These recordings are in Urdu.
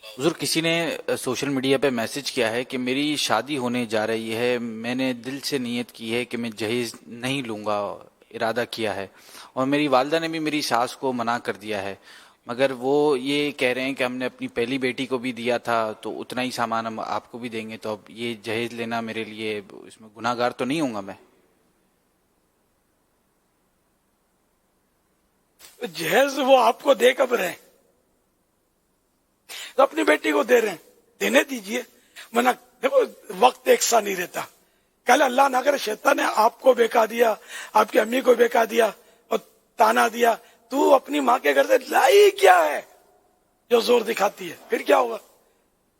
حضور کسی نے سوشل میڈیا پہ میسج کیا ہے کہ میری شادی ہونے جا رہی ہے، میں نے دل سے نیت کی ہے کہ میں جہیز نہیں لوں گا، ارادہ کیا ہے، اور میری والدہ نے بھی میری ساس کو منع کر دیا ہے، مگر وہ یہ کہہ رہے ہیں کہ ہم نے اپنی پہلی بیٹی کو بھی دیا تھا تو اتنا ہی سامان ہم آپ کو بھی دیں گے، تو اب یہ جہیز لینا میرے لیے اس میں گناہ گار تو نہیں ہوں گا میں؟ جہیز وہ آپ کو دے کب رہے ہیں؟ تو اپنی بیٹی کو دے رہے ہیں، دینے دیجئے. منع دیکھو، وقت ایک سا نہیں رہتا. کل اللہ نہ کرے شیطان نے آپ کو بہکا دیا، آپ کی امی کو بہکا دیا اور تانا دیا، تو اپنی ماں کے گھر سے لائی کیا ہے جو زور دکھاتی ہے، پھر کیا ہوگا؟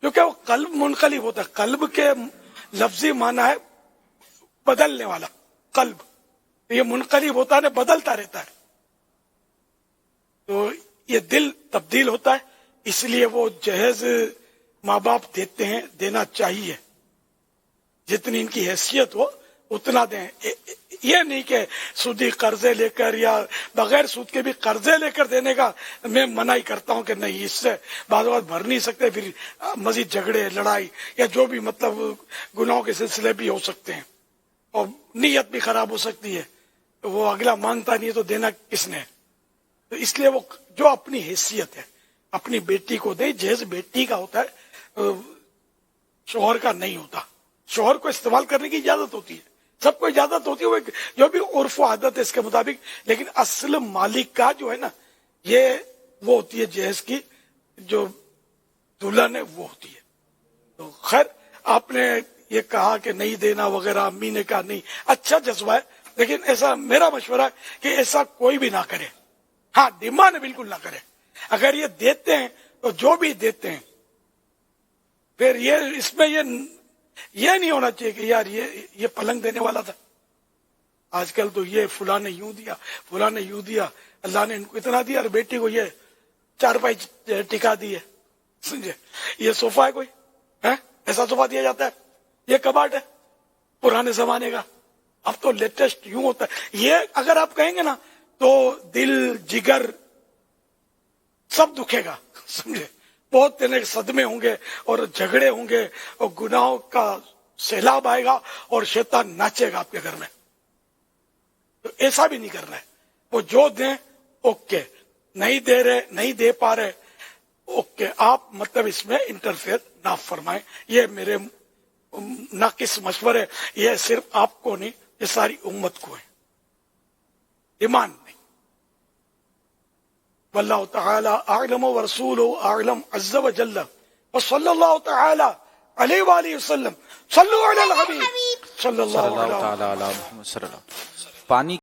کیونکہ وہ قلب منقلب ہوتا ہے. قلب کے لفظی معنی ہے بدلنے والا. قلب یہ منقلب ہوتا ہے، بدلتا رہتا ہے. تو یہ دل تبدیل ہوتا ہے، اس لیے وہ جہیز ماں باپ دیتے ہیں، دینا چاہیے. جتنی ان کی حیثیت ہو اتنا دیں. یہ نہیں کہ سودی قرضے لے کر یا بغیر سود کے بھی قرضے لے کر دینے کا میں منع ہی کرتا ہوں کہ نہیں، اس سے بعض اوقات بھر نہیں سکتے، پھر مزید جھگڑے لڑائی یا جو بھی مطلب گناہوں کے سلسلے بھی ہو سکتے ہیں اور نیت بھی خراب ہو سکتی ہے. وہ اگلا مانگتا نہیں ہے تو دینا کس نے؟ تو اس لیے وہ جو اپنی حیثیت ہے اپنی بیٹی کو دے. جہیز بیٹی کا ہوتا ہے، شوہر کا نہیں ہوتا. شوہر کو استعمال کرنے کی اجازت ہوتی ہے، سب کو اجازت ہوتی ہے، وہ جو بھی عرف و عادت ہے اس کے مطابق. لیکن اصل مالک کا جو ہے نا، یہ وہ ہوتی ہے جہیز کی، جو دلہن ہے وہ ہوتی ہے. تو خیر آپ نے یہ کہا کہ نہیں دینا وغیرہ، امی نے کہا نہیں، اچھا جذبہ ہے، لیکن ایسا میرا مشورہ ہے کہ ایسا کوئی بھی نہ کرے. ہاں، ڈیمانڈ بالکل نہ کرے. اگر یہ دیتے ہیں تو جو بھی دیتے ہیں پھر یہ اس میں یہ نہیں ہونا چاہیے کہ یار یہ پلنگ دینے والا تھا، آج کل تو یہ فلاں نے یوں دیا، فلاں نے یوں دیا، اللہ نے ان کو اتنا دیا، اور بیٹی کو یہ 4 پائی ٹکا دی ہے. سمجھے؟ یہ صوفہ ہے کوئی؟ ایسا صوفہ دیا جاتا ہے؟ یہ کباٹ ہے پرانے زمانے کا. اب تو لیٹسٹ یوں ہوتا ہے. یہ اگر آپ کہیں گے نا تو دل جگر سب دکھے گا. سمجھے؟ بہت صدمے ہوں گے اور جھگڑے ہوں گے اور گناہوں کا سیلاب آئے گا اور شیطان ناچے گا آپ کے گھر میں. تو ایسا بھی نہیں کرنا ہے. وہ جو دیں اوکے، نہیں دے رہے، نہیں دے پا رہے اوکے، آپ مطلب اس میں انٹرفیئر نہ فرمائیں. یہ میرے ناقص مشورے، یہ صرف آپ کو نہیں، یہ ساری امت کو ہے. ایمان نہیں. واللہ تعالی اعلم ورسولہ اعلم عز وجل وصلی اللہ تعالی علیہ وآلہ وسلم. صلو علی الحبیب صلی صلی اللہ اللہ علیہ وسلم. تعالی علی محمد صلی اللہ علیہ وسلم. پانی